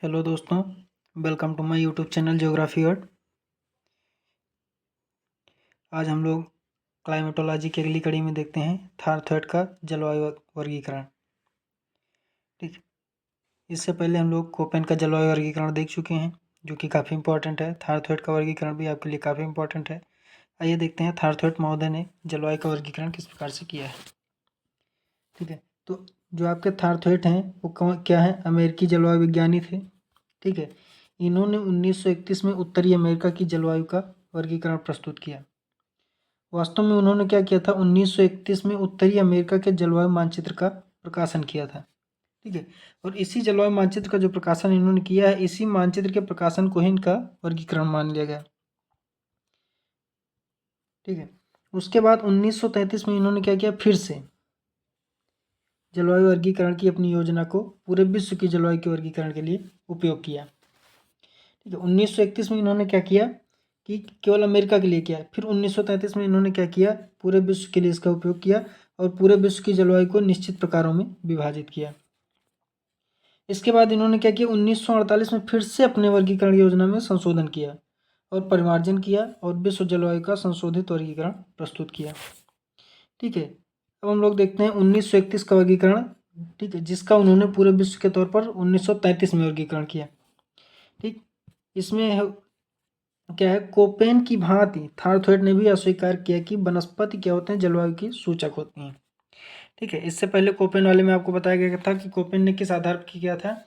Hello दोस्तों, welcome to my YouTube channel geography word. आज हम लोग क्लाइमेटोलॉजी की अगली कड़ी में देखते हैं थारथॉइड का जलवायु वर्गीकरण। ठीक, इससे पहले हम लोग कोपेन का जलवायु वर्गीकरण देख चुके हैं, जो कि काफ़ी इंपॉर्टेंट है। थारथॉइड का वर्गीकरण भी आपके लिए काफ़ी इंपॉर्टेंट है। आइए देखते हैं थारथॉइड महोदय ने जलवायु का वर्गीकरण किस प्रकार से किया है। ठीक है, तो जो आपके थारथॉइड हैं वो क्या है, अमेरिकी जलवायु विज्ञानी थे। ठीक है, इन्होंने 1931 में उत्तरी अमेरिका की जलवायु का वर्गीकरण प्रस्तुत किया। वास्तव में उन्होंने क्या किया था, 1931 में उत्तरी अमेरिका के जलवायु मानचित्र का प्रकाशन किया था। ठीक है, और इसी जलवायु मानचित्र का जो प्रकाशन इन्होंने किया है, इसी मानचित्र के प्रकाशन को ही इनका वर्गीकरण मान लिया गया। ठीक है, उसके बाद 1933 में इन्होंने क्या किया, फिर से जलवायु वर्गीकरण की अपनी योजना को पूरे विश्व की जलवायु के वर्गीकरण के लिए उपयोग किया। ठीक है, 1931 में इन्होंने क्या किया कि केवल अमेरिका के लिए किया। फिर 1933 में इन्होंने क्या किया, पूरे विश्व के लिए इसका उपयोग किया और पूरे विश्व की जलवायु को निश्चित प्रकारों में विभाजित किया। इसके बाद इन्होंने क्या किया, 1948 में फिर से अपने वर्गीकरण योजना में संशोधन किया और परिमार्जन किया और विश्व जलवायु का संशोधित वर्गीकरण प्रस्तुत किया। ठीक है, अब हम लोग देखते हैं 1931 का वर्गीकरण। ठीक है, जिसका उन्होंने पूरे विश्व के तौर पर 1933 में वर्गीकरण किया। ठीक, इसमें क्या है, कोपेन की भांति थारथॉइड ने भी अस्वीकार किया कि वनस्पति क्या होते हैं, जलवायु की सूचक होती हैं। ठीक है, इससे पहले कोपेन वाले में आपको बताया गया था कि कोपेन ने किस आधार पर किया था,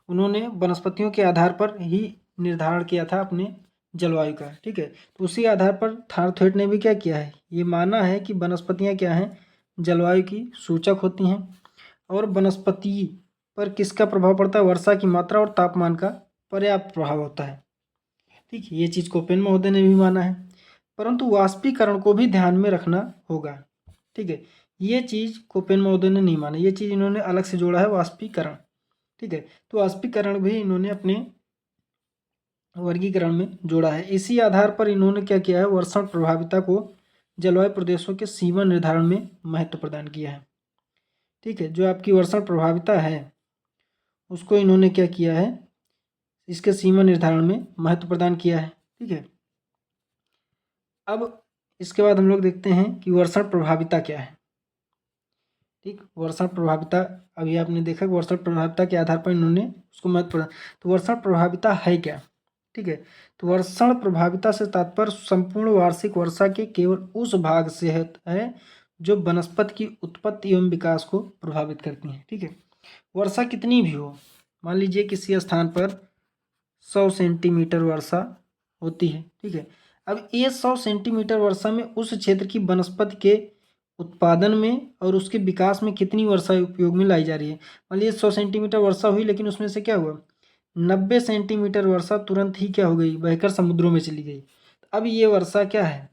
उन्होंने वनस्पतियों के आधार पर ही निर्धारण किया था अपने जलवायु का। ठीक है, तो उसी आधार पर थारथॉइड ने भी क्या किया है, ये माना है कि वनस्पतियाँ क्या हैं, जलवायु की सूचक होती हैं और वनस्पति पर किसका प्रभाव पड़ता है, वर्षा की मात्रा और तापमान का पर्याप्त प्रभाव होता है। ठीक है, ये चीज़ कोपेन महोदय ने भी माना है, परंतु वाष्पीकरण को भी ध्यान में रखना होगा। ठीक है, ये चीज़ कोपेन महोदय ने नहीं माना, ये चीज़ इन्होंने अलग से जोड़ा है, वाष्पीकरण। ठीक है, तो वाष्पीकरण भी इन्होंने अपने वर्गीकरण में जोड़ा है। इसी आधार पर इन्होंने क्या किया है, वर्षण प्रभाविता को जलवायु प्रदेशों के सीमा निर्धारण में महत्व प्रदान किया है। ठीक है, जो आपकी वर्षण प्रभाविता है उसको इन्होंने क्या किया है, इसके सीमा निर्धारण में महत्व प्रदान किया है। ठीक है, अब इसके बाद हम लोग देखते हैं कि वर्षण प्रभाविता क्या है। ठीक, वर्षण प्रभाविता अभी आपने देखा कि वर्षण प्रभाविता के आधार पर इन्होंने उसको महत्व प्रदान, तो वर्षण प्रभाविता है क्या। ठीक है, तो वर्षण प्रभाविता से तात्पर्य संपूर्ण वार्षिक वर्षा के केवल उस भाग से है जो वनस्पति की उत्पत्ति एवं विकास को प्रभावित करती है। ठीक है, वर्षा कितनी भी हो, मान लीजिए किसी स्थान पर 100 सेंटीमीटर वर्षा होती है। ठीक है, अब ये 100 सेंटीमीटर वर्षा में उस क्षेत्र की वनस्पति के उत्पादन में और उसके विकास में कितनी वर्षा उपयोग में लाई जा रही है। मान लीजिए 100 सेंटीमीटर वर्षा हुई, लेकिन उसमें से क्या हुआ, 90 सेंटीमीटर वर्षा तुरंत ही क्या हो गई, बहकर समुद्रों में चली गई। अब ये वर्षा क्या है,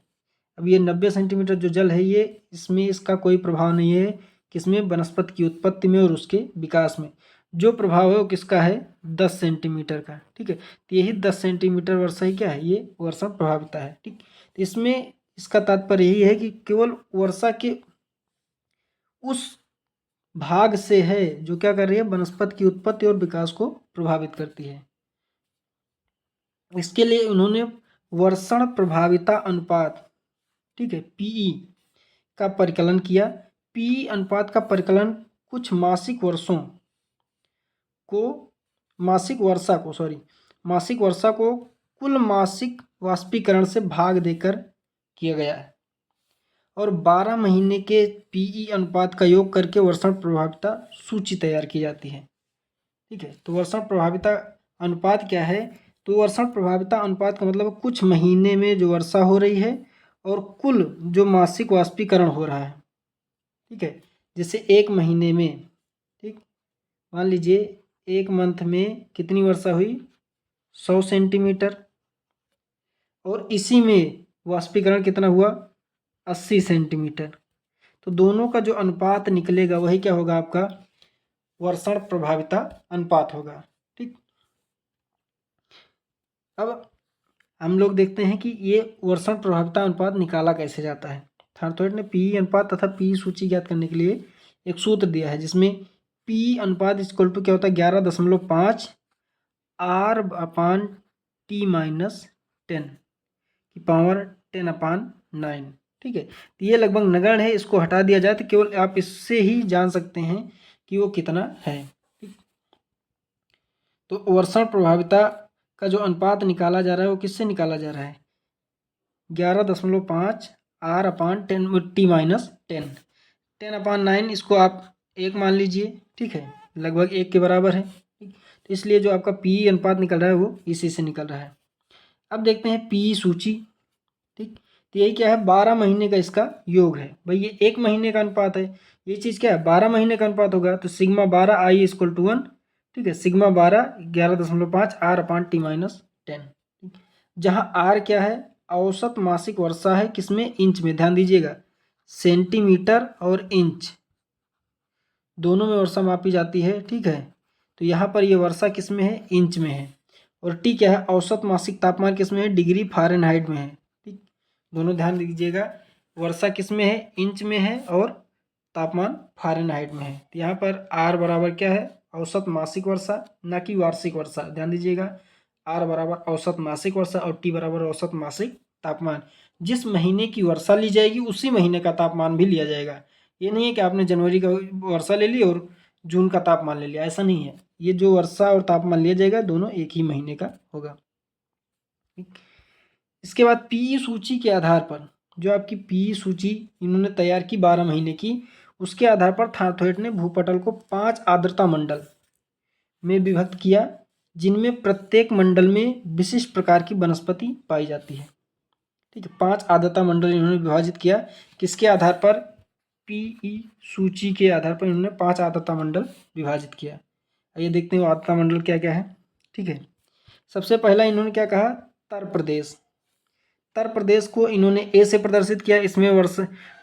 अब ये 90 सेंटीमीटर जो जल है, ये इसमें इसका कोई प्रभाव नहीं है किसमें, वनस्पति की उत्पत्ति में और उसके विकास में। जो प्रभाव है वो किसका है, 10 सेंटीमीटर का। ठीक है, तो यही 10 सेंटीमीटर वर्षा ही क्या है, ये वर्षा प्रभाविता है। ठीक, तो इसमें इसका तात्पर्य यही है कि केवल वर्षा के उस भाग से है जो क्या कर रही है, वनस्पति की उत्पत्ति और विकास को प्रभावित करती है। इसके लिए उन्होंने वर्षण प्रभाविता अनुपात, ठीक है, पीई का परिकलन किया। पीई अनुपात का परिकलन कुछ मासिक वर्षा को कुल मासिक वाष्पीकरण से भाग देकर किया गया है और 12 महीने के पीई अनुपात का योग करके वर्षण प्रभाविता सूची तैयार की जाती है। ठीक है, तो वर्षण प्रभाविता अनुपात क्या है, तो वर्षण प्रभाविता अनुपात का मतलब कुछ महीने में जो वर्षा हो रही है और कुल जो मासिक वाष्पीकरण हो रहा है। ठीक है, जैसे एक महीने में, ठीक, मान लीजिए एक मंथ में कितनी वर्षा हुई, 100 सेंटीमीटर, और इसी में वाष्पीकरण कितना हुआ, 80 सेंटीमीटर। तो दोनों का जो अनुपात निकलेगा वही क्या होगा, आपका वर्षण प्रभाविता अनुपात होगा। ठीक, अब हम लोग देखते हैं कि ये वर्षण प्रभाविता अनुपात निकाला कैसे जाता है। थारथॉइड ने पीई अनुपात तथा पीई सूची ज्ञात करने के लिए एक सूत्र दिया है, जिसमें पीई अनुपात इक्वल टू क्या होता है, 11.5 r/t-10 की पावर 10/9। ठीक है, तो ये लगभग नगण्य है, इसको हटा दिया जाए तो केवल आप इससे ही जान सकते हैं कि वो कितना है। ठीक, तो वर्षण प्रभाविता का जो अनुपात निकाला जा रहा है वो किससे निकाला जा रहा है? 11.5 r/10 t-10 10/9, इसको आप 1 मान लीजिए। ठीक है, लगभग 1 के बराबर है। ठीक, तो इसलिए जो आपका पी अनुपात निकल रहा है वो इसी से निकल रहा है। अब देखते हैं पी सूची। ठीक, तो यही क्या है? 12 महीने का इसका योग है। भाई ये 1 महीने का अनुपात है, ये चीज़ क्या है? 12 महीने का अनुपात होगा, तो सिग्मा 12 आई इक्वल टू 1। ठीक है, सिग्मा 12 11.5 r/t-10। जहाँ आर क्या है? औसत मासिक वर्षा है, किसमें? इंच में। ध्यान दीजिएगा, सेंटीमीटर और इंच दोनों में वर्षा मापी जाती है। ठीक है, तो यहाँ पर ये वर्षा किस में है? इंच में है। और टी क्या है? औसत मासिक तापमान किस में है? डिग्री फ़ारेनहाइट में है। ठीक, दोनों ध्यान दीजिएगा, वर्षा किस में है? इंच में है, और तापमान फ़ारेनहाइट में है। तो यहाँ पर आर बराबर क्या है? औसत मासिक वर्षा, ना कि वार्षिक वर्षा। ध्यान दीजिएगा, आर बराबर औसत मासिक वर्षा और टी बराबर औसत मासिक तापमान। जिस महीने की वर्षा ली जाएगी उसी महीने का तापमान भी लिया जाएगा। ये नहीं है कि आपने जनवरी का वर्षा ले ली और जून का तापमान ले लिया, ऐसा नहीं है। ये जो वर्षा और तापमान लिया जाएगा दोनों एक ही महीने का होगा। इसके बाद पी सूची के आधार पर, जो आपकी पी सूची इन्होंने तैयार की 12 महीने की, उसके आधार पर थार्थवेट ने भूपटल को 5 आर्द्रता मंडल में विभक्त किया, जिनमें प्रत्येक मंडल में विशिष्ट प्रकार की वनस्पति पाई जाती है। ठीक है, 5 आर्द्रता मंडल इन्होंने विभाजित किया। किसके आधार पर? पीई सूची के आधार पर इन्होंने 5 आर्द्रता मंडल विभाजित किया। आइए देखते हैं वो आर्द्रता मंडल क्या क्या है। ठीक है, सबसे पहला इन्होंने क्या कहा? उत्तर प्रदेश। उत्तर प्रदेश को इन्होंने ए से प्रदर्शित किया। इसमें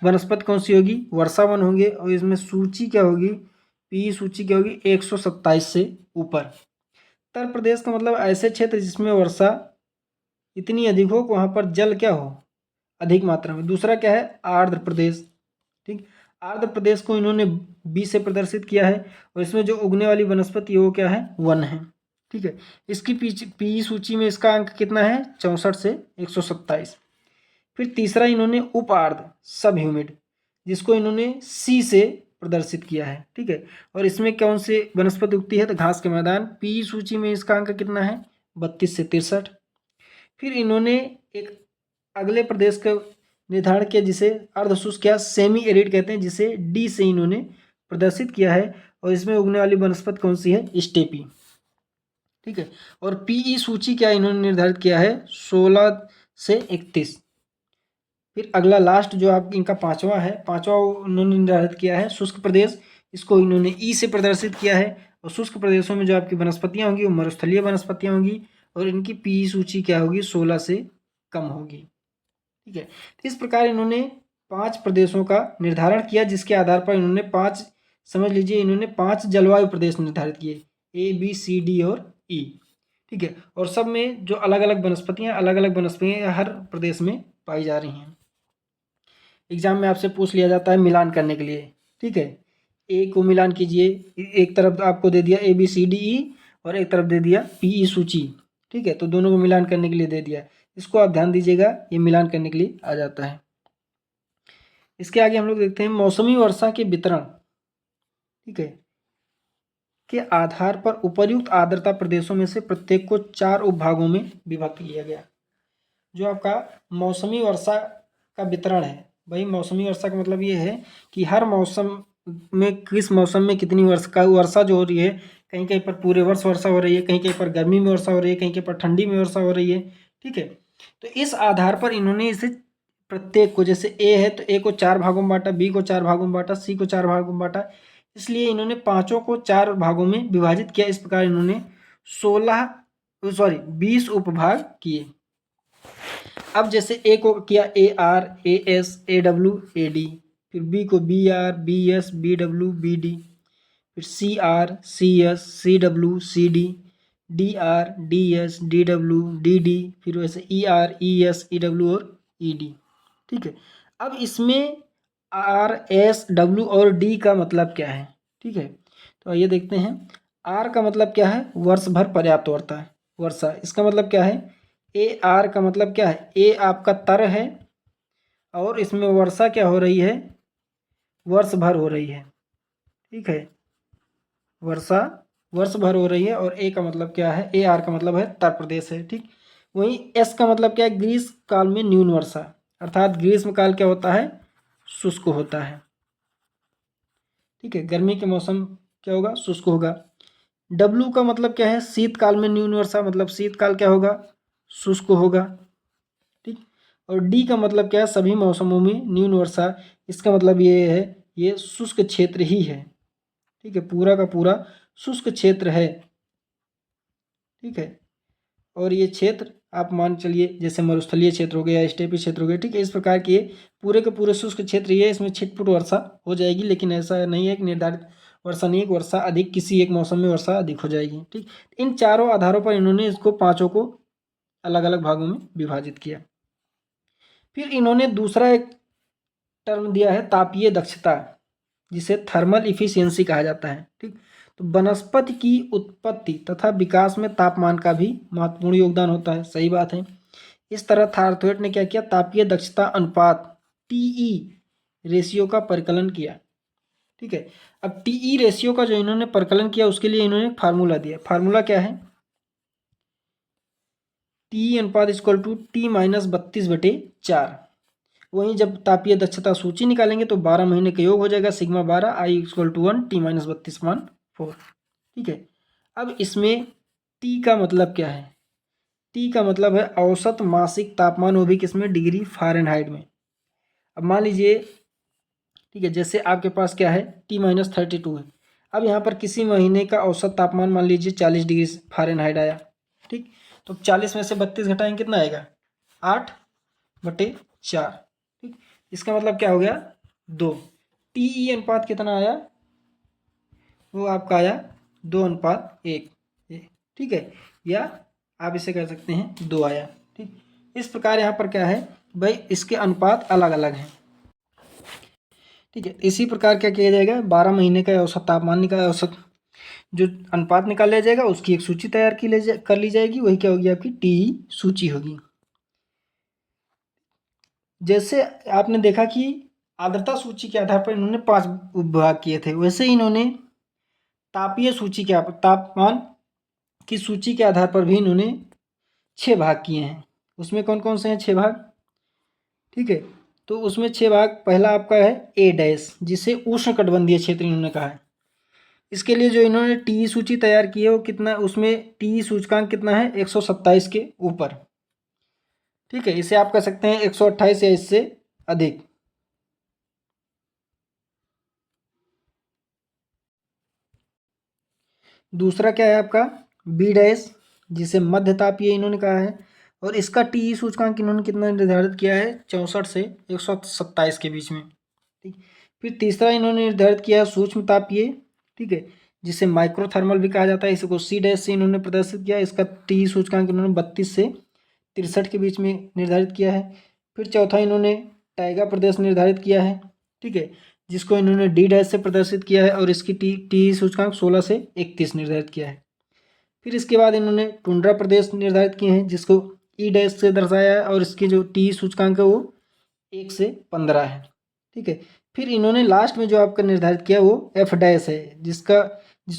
वनस्पति कौन सी होगी? वर्षावन होंगे। और इसमें सूची क्या होगी? पी सूची क्या होगी? 127 से ऊपर। उत्तर प्रदेश का मतलब ऐसे क्षेत्र जिसमें वर्षा इतनी अधिक हो कि वहाँ पर जल क्या हो? अधिक मात्रा में। दूसरा क्या है? आर्द्र प्रदेश। ठीक, आर्द्र प्रदेश को इन्होंने बी से प्रदर्शित किया है। और इसमें जो उगने वाली वनस्पति वो क्या है? वन है। ठीक है, इसकी पी सूची में इसका अंक कितना है? 64 से 127। फिर तीसरा इन्होंने उप आर्द्र सब ह्यूमिड, जिसको इन्होंने सी से प्रदर्शित किया है। ठीक है, और इसमें कौन से वनस्पति उगती है? तो घास के मैदान। पी सूची में इसका अंक कितना है? 32 से 63। फिर इन्होंने एक अगले प्रदेश का निर्धारण किया जिसे अर्धशुष्क या सेमी एरिड कहते हैं, जिसे डी से इन्होंने प्रदर्शित किया है। और इसमें उगने वाली वनस्पति कौन सी है? स्टेपी। ठीक है, और पीई सूची क्या इन्होंने निर्धारित किया है? 16 से 31। फिर अगला लास्ट जो आप इनका पांचवा है, पांचवा उन्होंने निर्धारित किया है शुष्क प्रदेश। इसको इन्होंने ई से प्रदर्शित किया है। और शुष्क प्रदेशों में जो आपकी वनस्पतियाँ होंगी वो मरुस्थलीय वनस्पतियाँ होंगी। और इनकी पीई सूची क्या होगी? 16 से कम होगी। ठीक है, तो इस प्रकार इन्होंने 5 प्रदेशों का निर्धारण किया, जिसके आधार पर इन्होंने 5, समझ लीजिए इन्होंने 5 जलवायु प्रदेश निर्धारित किए, ए बी सी डी और ई। ठीक है, और सब में जो अलग अलग वनस्पतियाँ हर प्रदेश में पाई जा रही हैं। एग्जाम में आपसे पूछ लिया जाता है मिलान करने के लिए। ठीक है, ए को मिलान कीजिए, एक तरफ आपको दे दिया A B C D E और एक तरफ दे दिया पीई सूची। ठीक है, तो दोनों को मिलान करने के लिए दे दिया। इसको आप ध्यान दीजिएगा, ये मिलान करने के लिए आ जाता है। इसके आगे हम लोग देखते हैं मौसमी वर्षा के वितरण। ठीक है, के आधार पर उपर्युक्त आर्द्रता प्रदेशों में से प्रत्येक को 4 उपभागों में विभक्त किया गया। जो आपका मौसमी वर्षा का वितरण है, भाई मौसमी वर्षा का मतलब ये है कि हर मौसम में किस मौसम में कितनी वर्षा जो हो रही है। कहीं कहीं पर पूरे वर्ष वर्षा हो रही है, कहीं कहीं पर गर्मी में वर्षा हो रही है, कहीं कहीं पर ठंडी में वर्षा हो रही है। ठीक है, तो इस आधार पर इन्होंने इसे प्रत्येक को, जैसे ए है तो ए को 4 भागों में बांटा, बी को 4 भागों में बांटा, सी को 4 भागों में बांटा। इसलिए इन्होंने पांचों को 4 भागों में विभाजित किया। इस प्रकार इन्होंने 20 उपभाग किए। अब जैसे ए को किया A R A S A W A D, फिर बी को B R B S B W B D, फिर C R C S C W C D, D R D S D W D D, फिर वैसे E R E S E W और E D. ठीक है, अब इसमें R S W और D का मतलब क्या है? ठीक है, तो आइए देखते हैं। आर का मतलब क्या है, वर्ष भर पर्याप्त वर्षा। इसका मतलब क्या है, ए आर का मतलब क्या है, ए आपका तर है और इसमें वर्षा क्या हो रही है, वर्ष भर हो रही है। ठीक है, वर्षा वर्ष भर हो रही है। और ए का मतलब क्या है, ए आर का मतलब है उत्तर प्रदेश है। ठीक, वहीं एस का मतलब क्या है, ग्रीष्म काल में न्यून वर्षा, अर्थात ग्रीष्म काल क्या होता है, शुष्क होता है। ठीक है, गर्मी के मौसम क्या होगा, शुष्क होगा। डब्लू का मतलब क्या है, शीतकाल में न्यून वर्षा, मतलब शीतकाल क्या होगा, शुष्क होगा। ठीक, और डी का मतलब क्या है, सभी मौसमों में न्यून वर्षा। इसका मतलब ये है, ये शुष्क क्षेत्र ही है। ठीक है, पूरा का पूरा शुष्क क्षेत्र है। ठीक है, और ये क्षेत्र आप मान चलिए जैसे मरुस्थलीय क्षेत्र हो गया, स्टेपी क्षेत्र हो गया। ठीक है, इस प्रकार के पूरे के पूरे शुष्क क्षेत्र ये, इसमें छिटपुट वर्षा हो जाएगी, लेकिन ऐसा नहीं है कि निर्धारित वर्षा नहीं, वर्षा अधिक, किसी एक मौसम में वर्षा अधिक हो जाएगी। ठीक, इन चारों आधारों पर इन्होंने इसको पांचों को अलग अलग भागों में विभाजित किया। फिर इन्होंने दूसरा एक टर्म दिया है तापीय दक्षता, जिसे थर्मल इफिशियंसी कहा जाता है। ठीक, तो वनस्पति की उत्पत्ति तथा विकास में तापमान का भी महत्वपूर्ण योगदान होता है। सही बात है। इस तरह थारथवेट ने क्या किया, तापीय दक्षता अनुपात टीई रेशियो का परिकलन किया। ठीक है, अब टीई रेशियो का जो इन्होंने परिकलन किया उसके लिए इन्होंने फार्मूला दिया। फार्मूला क्या है, टी अनुपात इक्वल टू टी माइनस 32/4। वहीं जब तापीय दक्षता सूची निकालेंगे तो 12 महीने का योग हो जाएगा, sigma 12 I equal to 1 T minus 32/4। ठीक है, अब इसमें टी का मतलब क्या है, टी का मतलब है औसत मासिक तापमान, वो भी किसमें, डिग्री फ़ारेनहाइट में। अब मान लीजिए, ठीक है, जैसे आपके पास क्या है, T-32 है। अब यहाँ पर किसी महीने का औसत तापमान मान लीजिए 40 डिग्री फ़ारेनहाइट आया। ठीक, तो 40 में से 32 घटाएंगे कितना आएगा, 8/4। ठीक, इसका मतलब क्या हो गया, 2। टीई अनुपात कितना आया, वो आपका आया 2:1। ठीक है, या आप इसे कह सकते हैं 2 आया। ठीक, इस प्रकार यहाँ पर क्या है भाई, इसके अनुपात अलग अलग हैं। ठीक है, इसी प्रकार क्या किया जाएगा, 12 महीने का औसत तापमान निकाल, औसत जो अनुपात निकाल लिया जाएगा, उसकी एक सूची तैयार कर ली जाएगी, वही क्या होगी, आपकी टी सूची होगी। जैसे आपने देखा कि आर्द्रता सूची के आधार पर इन्होंने 5 उपविभाग किए थे, वैसे ही इन्होंने तापीय सूची के तापमान की सूची के आधार पर भी इन्होंने 6 भाग किए हैं। उसमें कौन कौन से हैं 6 भाग, ठीक है, तो उसमें 6 भाग, पहला आपका है ए डैश, जिसे उष्णकटिबंधीय क्षेत्र इन्होंने कहा है। इसके लिए जो इन्होंने टी सूची तैयार की है वो कितना, उसमें टी सूचकांक कितना है, 127 के ऊपर। ठीक है, इसे आप कह सकते हैं 128 या इससे अधिक। दूसरा क्या है आपका बी डैश, जिसे मध्य तापीय इन्होंने कहा है, और इसका टी सूचकांक इन्होंने कितना निर्धारित किया है, 64 से 127 के बीच में। ठीक, फिर तीसरा इन्होंने निर्धारित किया है सूक्ष्म तापीय, ठीक है, जिसे माइक्रोथर्मल भी कहा जाता है, इसको सी डैश से इन्होंने प्रदर्शित किया। इसका टी सूचकांक इन्होंने 32 से 63 के बीच में निर्धारित किया है। फिर चौथा इन्होंने टाइगा प्रदेश निर्धारित किया है, ठीक है, जिसको इन्होंने डी डैश से प्रदर्शित किया है, और इसकी टी सूचकांक 16 से 31 निर्धारित किया है। फिर इसके बाद इन्होंने टुंड्रा प्रदेश निर्धारित किए हैं, जिसको ई डैश से दर्शाया है, और इसकी जो टी सूचकांक है वो 1 से 15 है। ठीक है, फिर इन्होंने लास्ट में जो आपका निर्धारित किया वो एफ डैश है, जिसको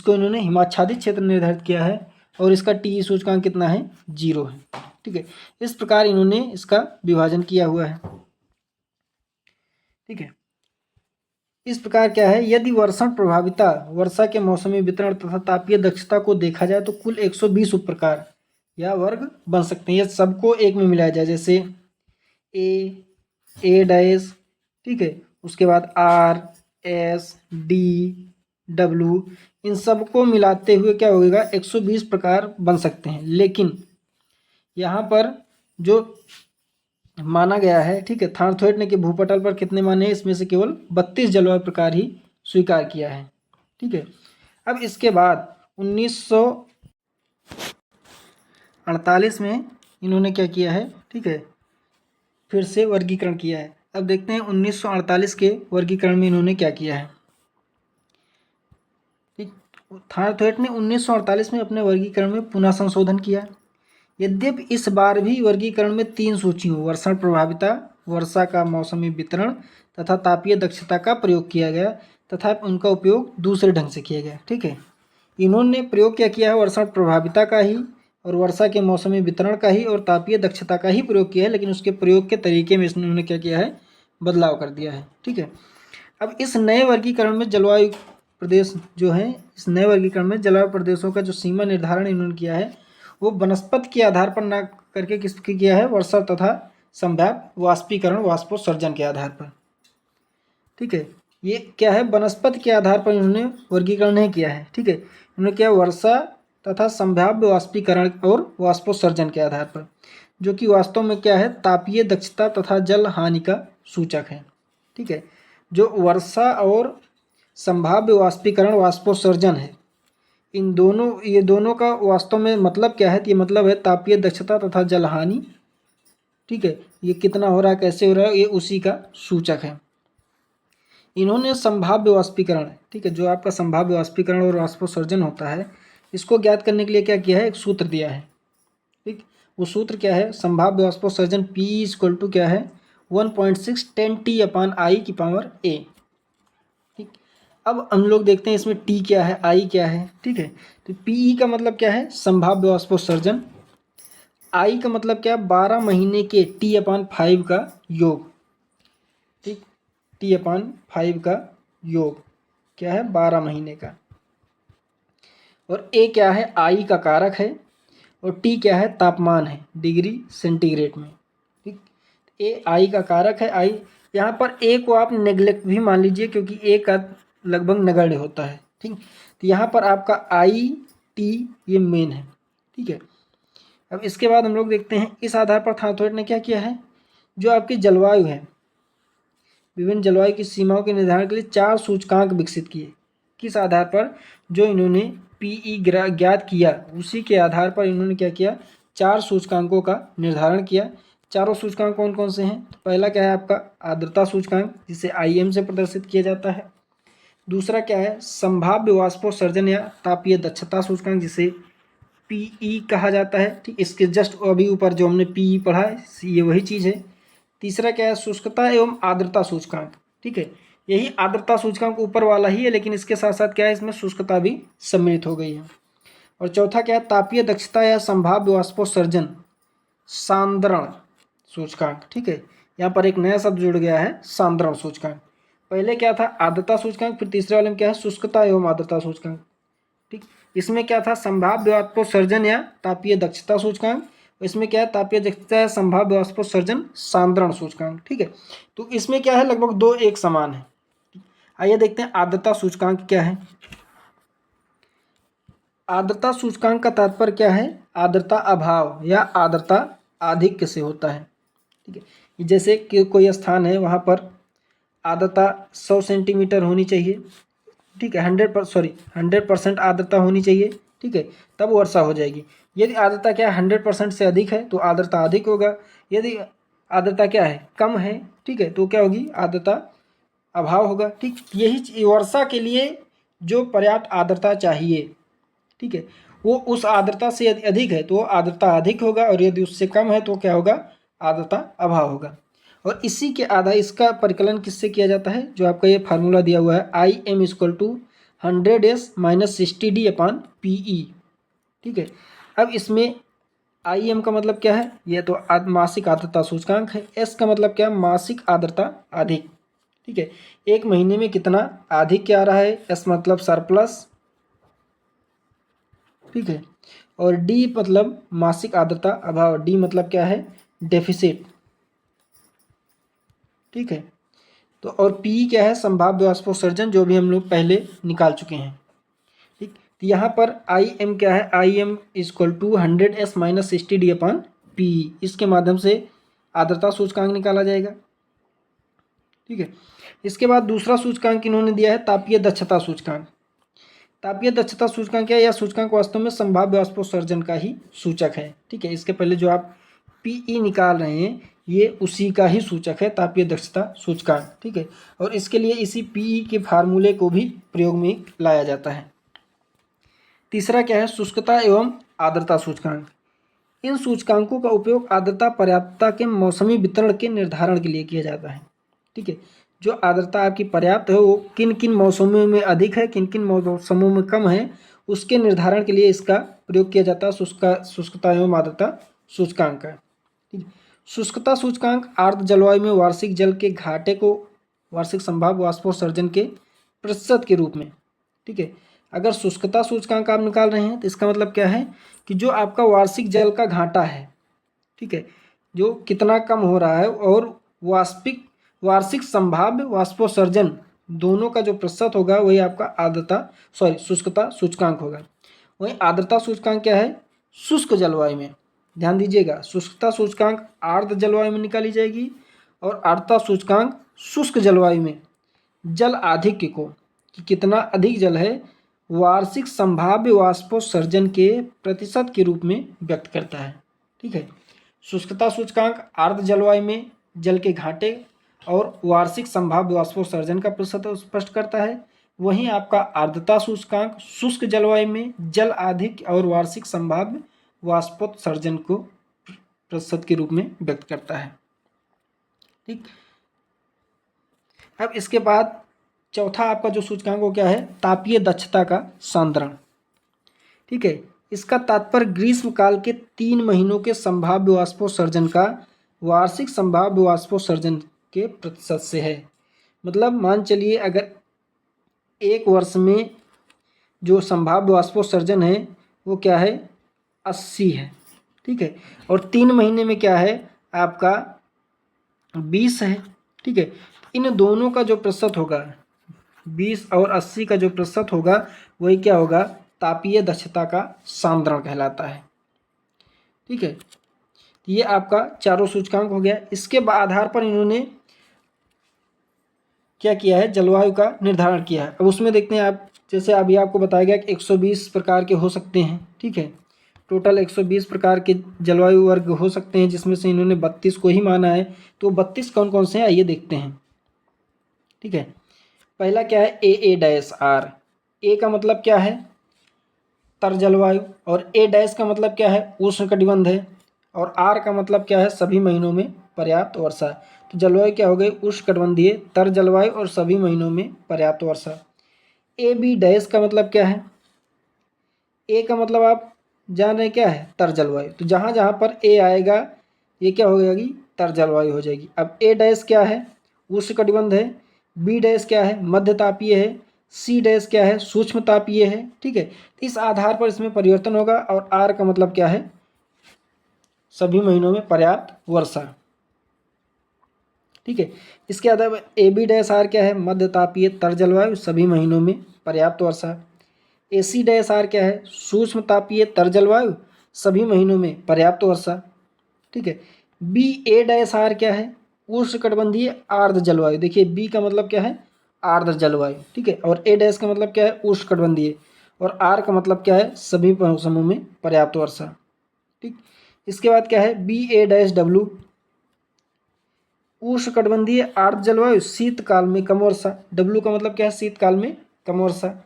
इन्होंने हिमाच्छादित क्षेत्र निर्धारित किया है, और इसका टी सूचकांक कितना है, 0 है। ठीक है, इस प्रकार इन्होंने इसका विभाजन किया हुआ है। ठीक है, इस प्रकार क्या है, यदि वर्षण प्रभाविता वर्षा के मौसमी वितरण तथा तापीय दक्षता को देखा जाए तो कुल 120 उप प्रकार या वर्ग बन सकते हैं। ये सबको एक में मिलाया जाए, जैसे ए डैश, ठीक है, उसके बाद आर एस डी डब्ल्यू, इन सबको मिलाते हुए क्या होगा, 120 प्रकार बन सकते हैं। लेकिन यहाँ पर जो माना गया है, ठीक है, थारथवेट ने कि भूपटल पर कितने माने हैं, इसमें से केवल 32 जलवायु प्रकार ही स्वीकार किया है। ठीक है, अब इसके बाद 1948 में इन्होंने क्या किया है, ठीक है, फिर से वर्गीकरण किया है। अब देखते हैं 1948 के वर्गीकरण में इन्होंने क्या किया है। ठीक, थारथवेट ने 1948 में अपने वर्गीकरण में पुनः संशोधन किया। यद्यपि इस बार भी वर्गीकरण में 3 सूचियों वर्षण प्रभाविता, वर्षा का मौसमी वितरण तथा तापीय दक्षता का प्रयोग किया गया तथा उनका उपयोग दूसरे ढंग से किया गया। ठीक है, इन्होंने प्रयोग क्या किया है, वर्षण प्रभाविता का ही और वर्षा के मौसमी वितरण का ही और तापीय दक्षता का ही प्रयोग किया है, लेकिन उसके प्रयोग के तरीके में इन्होंने क्या किया है, बदलाव कर दिया है। ठीक है, अब इस नए वर्गीकरण में जलवायु प्रदेश जो है, इस नए वर्गीकरण में जलवायु प्रदेशों का जो सीमा निर्धारण इन्होंने किया है वो वनस्पति के आधार पर ना करके किसके किया है, वर्षा तथा संभाव्य वाष्पीकरण वाष्पोत्सर्जन के आधार पर। ठीक है, ये क्या है, वनस्पति के आधार पर इन्होंने वर्गीकरण नहीं किया है। ठीक है, इन्होंने क्या, वर्षा तथा संभाव्य वाष्पीकरण और वाष्पोत्सर्जन के आधार पर, जो कि वास्तव में क्या है, तापीय दक्षता तथा जल हानि का सूचक है। ठीक है, जो वर्षा और संभाव्य वाष्पीकरण वाष्पोत्सर्जन है, इन दोनों, ये दोनों का वास्तव में मतलब क्या है, तो ये मतलब है तापीय दक्षता तथा जल हानि। ठीक है, ये कितना हो रहा है, कैसे हो रहा है, ये उसी का सूचक है। इन्होंने संभाव्य वाष्पीकरण, ठीक है, जो आपका संभाव्य वाष्पीकरण और वाष्पोत्सर्जन होता है, इसको ज्ञात करने के लिए क्या किया है, एक सूत्र दिया है। ठीक, वो सूत्र क्या है, संभाव्य वाष्पोत्सर्जन P इक्वल टू क्या है, 1.6 10T/I⁴A। ठीक, अब हम लोग देखते हैं इसमें T क्या है, I क्या है। ठीक है, तो PE का मतलब क्या है, संभाव्य वाष्पोत्सर्जन। I का मतलब क्या है, 12 महीने के T/5 का योग। ठीक, T/5 का योग क्या है, 12 महीने का। और A क्या है, I का कारक है और T क्या है, तापमान है डिग्री सेंटीग्रेड में। ठीक, A I का कारक है। I यहाँ पर A को आप नेग्लेक्ट भी मान लीजिए क्योंकि A का लगभग नगण्य होता है। ठीक, तो यहाँ पर आपका I T ये मेन है। ठीक है, अब इसके बाद हम लोग देखते हैं इस आधार पर थारथवेट ने क्या किया है, जो आपकी जलवायु है, विभिन्न जलवायु की सीमाओं के निर्धारण के लिए 4 सूचकांक विकसित किए। किस आधार पर, जो इन्होंने पीई ज्ञात किया उसी के आधार पर इन्होंने क्या किया, 4 सूचकांकों का निर्धारण किया। चारों सूचकांक कौन कौन से हैं, तो पहला क्या है आपका आर्द्रता सूचकांक, जिसे IM से प्रदर्शित किया जाता है। दूसरा क्या है, संभाव्य वाष्पोत्सर्जन या तापीय दक्षता सूचकांक, जिसे PE कहा जाता है। ठीक, इसके जस्ट अभी ऊपर जो हमने PE पढ़ा है ये वही चीज़ है। तीसरा क्या है, शुष्कता एवं आर्द्रता सूचकांक। ठीक है, यही आर्द्रता सूचकांक ऊपर वाला ही है, लेकिन इसके साथ साथ क्या है, इसमें शुष्कता भी सम्मिलित हो गई है। और चौथा क्या है, तापीय दक्षता या संभाव्य वाष्पोत्सर्जन सांद्रण सूचकांक। ठीक है, यहाँ पर एक नया शब्द जुड़ गया है, सांद्रण सूचकांक। पहले क्या था, आर्द्रता सूचकांक, फिर तीसरे वाले में क्या है, शुष्कता एवं आर्द्रता सूचकांक। ठीक, इसमें क्या था, संभाव्य वाष्पोत्सर्जन या तापीय दक्षता सूचकांक, इसमें क्या है, तापीय दक्षता है संभाव्य वाष्पोत्सर्जन सांद्रण सूचकांक। ठीक है, तो इसमें क्या है, लगभग 2 एक समान है। आइए देखते हैं आर्द्रता सूचकांक क्या है। आर्द्रता सूचकांक का तात्पर्य क्या है, आर्द्रता अभाव या आर्द्रता आधिक्य से होता है। ठीक है, जैसे कि कोई स्थान है वहाँ पर आर्द्रता 100 सेंटीमीटर होनी चाहिए। ठीक है, 100% आर्द्रता होनी चाहिए। ठीक है, तब वर्षा हो जाएगी। यदि आर्द्रता क्या है 100% से अधिक है तो आर्द्रता अधिक होगा। यदि आर्द्रता क्या है, कम है, ठीक है, तो क्या होगी, आर्द्रता अभाव होगा। ठीक, यही वर्षा के लिए जो पर्याप्त आर्द्रता चाहिए, ठीक है, वो उस आर्द्रता से यदि अधिक है तो आर्द्रता अधिक होगा, और यदि उससे कम है तो क्या होगा, आर्द्रता अभाव होगा। और इसी के आधार इसका परिकलन किससे किया जाता है, जो आपका ये फार्मूला दिया हुआ है, IM = 100S - 60D/PE। ठीक है, अब इसमें IM का मतलब क्या है, ये तो मासिक आर्द्रता सूचकांक है। S का मतलब क्या है, मासिक आर्द्रता अधिक। ठीक है, एक महीने में कितना अधिक क्या आ रहा है, S मतलब सरप्लस। ठीक है, और D मतलब मासिक आर्द्रता अभाव, D मतलब क्या है, डेफिसिट। ठीक है, तो और P क्या है, संभाव्य वाष्पोत्सर्जन, जो भी हम लोग पहले निकाल चुके हैं। ठीक, तो यहाँ पर IM क्या है, IM = 100S - 60D/PE। इसके माध्यम से आर्द्रता सूचकांक निकाला जाएगा। ठीक है, इसके बाद दूसरा सूचकांक इन्होंने दिया है तापीय दक्षता सूचकांक। तापीय दक्षता सूचकांक क्या है, यह सूचकांक वास्तव में संभाव्य वाष्पोत्सर्जन का ही सूचक है। ठीक है, इसके पहले जो आप PE निकाल रहे हैं ये उसी का ही सूचक है, तापीय दक्षता सूचकांक। ठीक है, और इसके लिए इसी PE के फार्मूले को भी प्रयोग में लाया जाता है। तीसरा क्या है, शुष्कता एवं आर्द्रता सूचकांक। इन सूचकांकों का उपयोग आर्द्रता पर्याप्तता के मौसमी वितरण के निर्धारण के लिए किया जाता है। ठीक है, जो आर्द्रता आपकी पर्याप्त है वो किन किन मौसमों में अधिक है, किन किन मौसमों में कम है, उसके निर्धारण के लिए इसका प्रयोग किया जाता है शुष्कता एवं आर्द्रता सूचकांक का। ठीक है, शुष्कता सूचकांक आर्द्र जलवायु में वार्षिक जल के घाटे को वार्षिक संभाव्य वाष्पोत्सर्जन के प्रतिशत के रूप में। ठीक है, अगर शुष्कता सूचकांक आप निकाल रहे हैं तो इसका मतलब क्या है कि जो आपका वार्षिक जल का घाटा है, ठीक है, जो कितना कम हो रहा है, और वार्षिक संभाव्य वाष्पोत्सर्जन दोनों का जो प्रतिशत होगा वही आपका शुष्कता सूचकांक होगा। वहीं आर्द्रता सूचकांक क्या है, शुष्क जलवायु में, ध्यान दीजिएगा, शुष्कता सूचकांक आर्द्र जलवायु में निकाली जाएगी और आर्द्रता सूचकांक शुष्क जलवायु में जल आधिक्य को, कि कितना अधिक जल है, वार्षिक संभाव्य वाष्पोत्सर्जन के प्रतिशत के रूप में व्यक्त करता है। ठीक है, शुष्कता सूचकांक आर्द्र जलवायु में जल के घाटे और वार्षिक संभाव्य वाष्पोत्सर्जन का प्रतिशत स्पष्ट करता है। वहीं आपका आर्द्रता सूचकांक शुष्क जलवायु में जल आधिक्य और वार्षिक संभाव्य वाष्पोत्सर्जन को प्रतिशत के रूप में व्यक्त करता है। ठीक, अब इसके बाद चौथा आपका जो सूचकांक वो क्या है, तापीय दक्षता का सांद्रण। ठीक है, इसका तात्पर्य ग्रीष्मकाल के 3 महीनों के संभाव्य वाष्पोत्सर्जन का वार्षिक संभाव्य वाष्पोत्सर्जन के प्रतिशत से है। मतलब मान चलिए अगर एक वर्ष में जो संभाव्य वाष्पोत्सर्जन है वो क्या है, 80 है। ठीक है, और 3 महीने में क्या है आपका 20 है। ठीक है, इन दोनों का जो प्रतिशत होगा 20 और 80 का जो प्रतिशत होगा वही क्या होगा, तापीय दक्षता का सांद्रण कहलाता है। ठीक है, ये आपका चारों सूचकांक हो गया। इसके आधार पर इन्होंने क्या किया है, जलवायु का निर्धारण किया है। अब उसमें देखते हैं आप, जैसे अभी आपको बताया गया कि 120 प्रकार के हो सकते हैं। ठीक है, टोटल 120 प्रकार के जलवायु वर्ग हो सकते हैं, जिसमें से इन्होंने 32 को ही माना है। तो 32 कौन कौन से हैं आइए देखते हैं। ठीक है, पहला क्या है, AA-R। ए का मतलब क्या है, तर जलवायु, और ए डैश का मतलब क्या है, उष्णकटिबंध है, और आर का मतलब क्या है, सभी महीनों में पर्याप्त वर्षा। तो जलवायु क्या हो गई, उष्णकटिबंधीय तर जलवायु और सभी महीनों में पर्याप्त वर्षा। AB- का मतलब क्या है, ए का मतलब आप जान रहे हैं क्या है, तर जलवायु। तो जहाँ जहाँ पर ए आएगा ये क्या हो जाएगी, तर जलवायु हो जाएगी। अब A- क्या है, उष्णकटिबंध है। B- क्या है, मध्य तापीय है। C- क्या है, सूक्ष्म तापीय है। ठीक है, इस आधार पर इसमें परिवर्तन होगा। और R का मतलब क्या है, सभी महीनों में पर्याप्त वर्षा। ठीक है, इसके आधार पर AB-R क्या है, मध्य तापीय तर जलवायु, सभी महीनों में पर्याप्त वर्षा। AC-R क्या है, सूक्ष्म तापीय तर जलवायु, सभी महीनों में पर्याप्त वर्षा। ठीक है, BA-R क्या है, उष्णकटिबंधीय आर्द्र जलवायु। देखिए बी का मतलब क्या है, आर्द्र जलवायु। ठीक है, और A- का मतलब क्या है, उष्णकटिबंधीय, और आर का मतलब क्या है, सभी मौसमों में पर्याप्त वर्षा। ठीक, इसके बाद क्या है, BA-W, उष्णकटिबंधीय आर्द्र जलवायु, शीतकाल में कम वर्षा। W का मतलब क्या है, शीतकाल में कम वर्षा।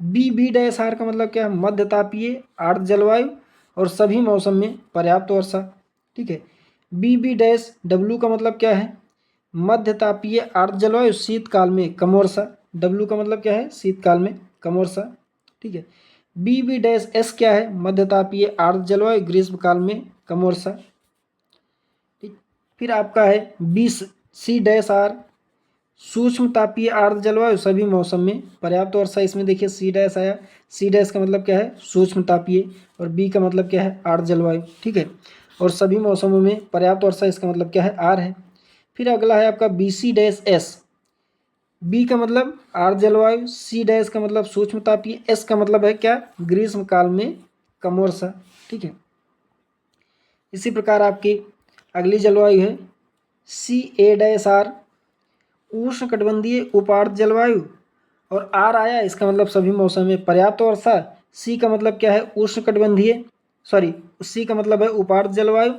BB-R का मतलब क्या है, मध्य तापीय आर्द्र जलवायु और सभी मौसम में पर्याप्त वर्षा। ठीक है, BB-W का मतलब क्या है, मध्य तापीय आर्द्र जलवायु, शीतकाल में कम वर्षा। W का मतलब क्या है, शीतकाल में कम वर्षा। ठीक है, BB-S क्या है, मध्य तापीय आर्द्र जलवायु, ग्रीष्मकाल में कम वर्षा। ठीक, फिर आपका है C-R, सूक्ष्म तापीय आर्द्र जलवायु, सभी मौसम में पर्याप्त वर्षा। इसमें देखिए C- आया, C- का मतलब क्या है, सूक्ष्म तापीय, और B का मतलब क्या है, आर्द्र जलवायु। ठीक है, और सभी मौसमों में पर्याप्त वर्षा, इसका मतलब क्या है, R है। फिर अगला है आपका BC-S। B का मतलब आर्द्र जलवायु, C- का मतलब सूक्ष्म तापीय, S का मतलब है क्या, ग्रीष्म काल में कम वर्षा। ठीक है, इसी प्रकार आपकी अगली जलवायु है CA-R, उष्णकटिबंधीय उपार्द्र जलवायु, और आर आया, इसका मतलब सभी मौसम में पर्याप्त वर्षा। सी का मतलब क्या है, उष्णकटिबंधीय, सी का मतलब है उपार्द्र जलवायु,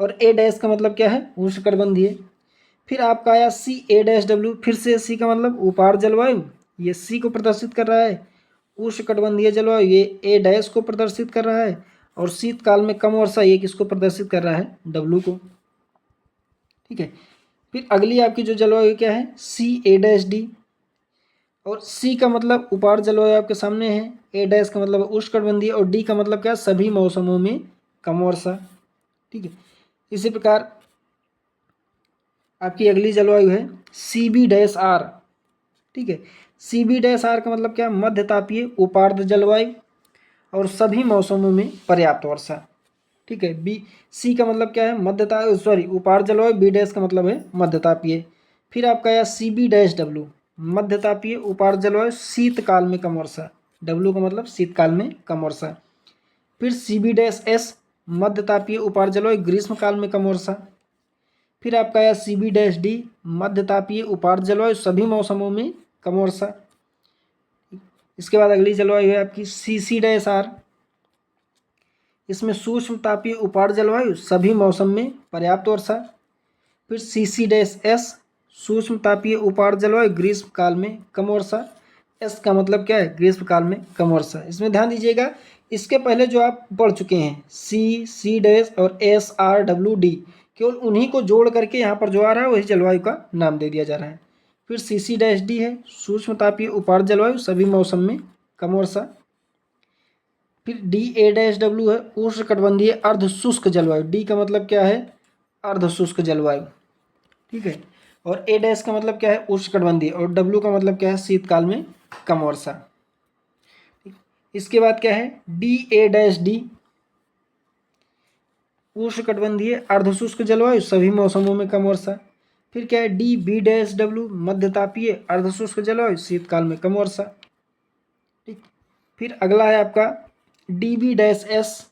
और A- का मतलब क्या है, उष्णकटिबंधीय। फिर आपका आया CA-W, फिर से सी का मतलब उपार्द्र जलवायु, ये सी को प्रदर्शित कर रहा है, उष्णकटिबंधीय जलवायु ये ए डैश को प्रदर्शित कर रहा है, और शीतकाल में कम वर्षा ये किसको प्रदर्शित कर रहा है, डब्लू को। ठीक है, फिर अगली आपकी जो जलवायु क्या है, सी ए डैश डी, और सी का मतलब उपाड़ जलवायु आपके सामने है, ए डैश का मतलब उष्णकटिबंधीय, और डी का मतलब क्या है, सभी मौसमों में कम वर्षा। ठीक है, इसी प्रकार आपकी अगली जलवायु है सी बी डैश आर। ठीक है, सी बी डैश आर का मतलब क्या, मध्य तापीय उपार्द्र जलवायु और सभी मौसमों में पर्याप्त वर्षा। ठीक है, बी सी का मतलब क्या है, उपार्द्र जलवायु, बी डैश का मतलब है मध्य तापीय। फिर आपका यह सी बी डैश डब्लू, मध्य तापीय उपार्द्र जलवायु शीतकाल में कम वर्षा, डब्लू का मतलब शीतकाल में कम वर्षा। फिर सी बी डैश एस, मध्य तापीय उपार्द्र जलवायु ग्रीष्मकाल में कम वर्षा। फिर आपका यह सी बी डैश डी, मध्य तापीय उपार्द्र जलवायु सभी मौसमों में कम वर्षा। इसके बाद अगली जलवायु है आपकी सी सी डैश आर, इसमें सूक्ष्म तापीय उपाड़ जलवायु सभी मौसम में पर्याप्त वर्षा। फिर सी सी डैश एस, सूक्ष्म तापीय उपाड़ जलवायु ग्रीष्म काल में कम वर्षा। एस का मतलब क्या है, ग्रीष्म काल में कम वर्षा। इसमें ध्यान दीजिएगा, इसके पहले जो आप पढ़ चुके हैं सी सी डैश और एस आर डब्ल्यू डी, केवल उन्हीं को जोड़ करके यहाँ पर जो आ रहा है वही जलवायु का नाम दे दिया जा रहा है। फिर सी सी डैश डी है, सूक्ष्म तापीय उपाड़ जलवायु सभी मौसम में कम वर्षा। फिर डी ए डैश डब्ल्यू है, उष्णकटिबंधीय अर्ध शुष्क जलवायु, डी का मतलब क्या है, अर्ध शुष्क जलवायु। ठीक है, और ए डैश का मतलब क्या है, उष्णकटिबंधीय, और डब्ल्यू का मतलब क्या है, शीतकाल में कम वर्षा। इसके बाद क्या है, डी ए डैश डी, उष्णकटिबंधीय अर्धशुष्क जलवायु सभी मौसमों में कम वर्षा। फिर क्या है, डी बी डैश डब्ल्यू, मध्यतापीय अर्धशुष्क जलवायु शीतकाल में कम वर्षा। ठीक, फिर अगला है आपका D B dash S,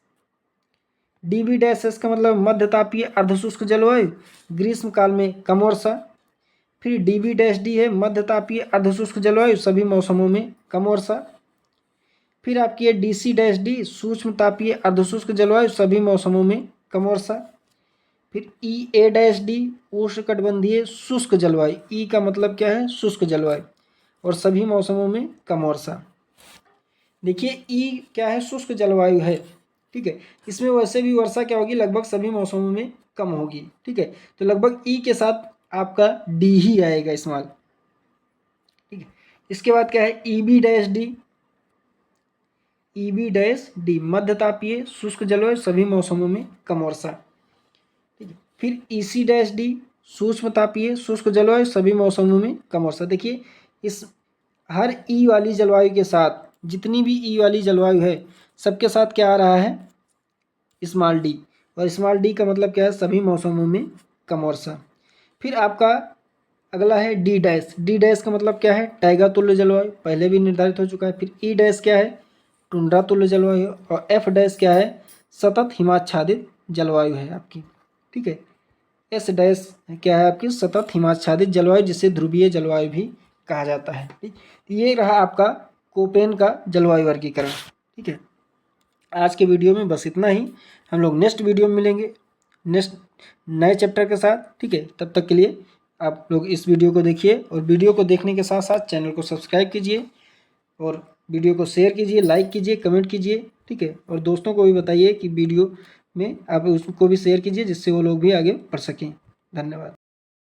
D B dash S का मतलब मध्यतापीय अर्धशुष्क जलवायु ग्रीष्मकाल में कम वर्षा। फिर डी बी डैश डी है, मध्यतापीय अर्धशुष्क जलवायु सभी मौसमों में कम वर्षा। फिर आपकी है डी सी डैश डी, सूक्ष्म तापीय अर्धशुष्क जलवायु सभी मौसमों में कम वर्षा। फिर ई ए डैश डी, उष्णकटिबंधीय शुष्क जलवायु, ई का मतलब क्या है, शुष्क जलवायु और सभी मौसमों में कम वर्षा। देखिए ई क्या है, शुष्क जलवायु है। ठीक है, इसमें वैसे भी वर्षा क्या होगी, लगभग सभी मौसमों में कम होगी। ठीक है, तो लगभग ई के साथ आपका डी ही आएगा इस्तेमाल। ठीक है, इसके बाद क्या है, E B dash D, E B dash D मध्यतापीय शुष्क जलवायु सभी मौसमों में कम वर्षा। ठीक है, फिर ई सी डैश डी, सूक्ष्म तापीय शुष्क जलवायु सभी मौसमों में कम वर्षा। देखिए इस हर ई वाली जलवायु के साथ, जितनी भी ई वाली जलवायु है सबके साथ क्या आ रहा है, स्मॉल डी, और स्मॉल डी का मतलब क्या है, सभी मौसमों में कम वर्षा। फिर आपका अगला है डी डैश, डी डैश का मतलब क्या है, टाइगा तुल्य जलवायु, पहले भी निर्धारित हो चुका है। फिर ई डैश क्या है, टुंड्रा तुल्य जलवायु, और एफ डैश क्या है, सतत हिमाच्छादित जलवायु है आपकी। ठीक है, एस डैश क्या है आपकी, सतत हिमाच्छादित जलवायु, जिसे ध्रुवीय जलवायु भी कहा जाता है। ठीक, ये रहा आपका कोपेन का जलवायु वर्गीकरण। ठीक है, आज के वीडियो में बस इतना ही, हम लोग नेक्स्ट वीडियो में मिलेंगे नेक्स्ट नए चैप्टर के साथ। ठीक है, तब तक के लिए आप लोग इस वीडियो को देखिए, और वीडियो को देखने के साथ साथ चैनल को सब्सक्राइब कीजिए, और वीडियो को शेयर कीजिए, लाइक कीजिए, कमेंट कीजिए। ठीक है, और दोस्तों को भी बताइए कि वीडियो में आप उसको भी शेयर कीजिए, जिससे वो लोग भी आगे बढ़ सकें। धन्यवाद।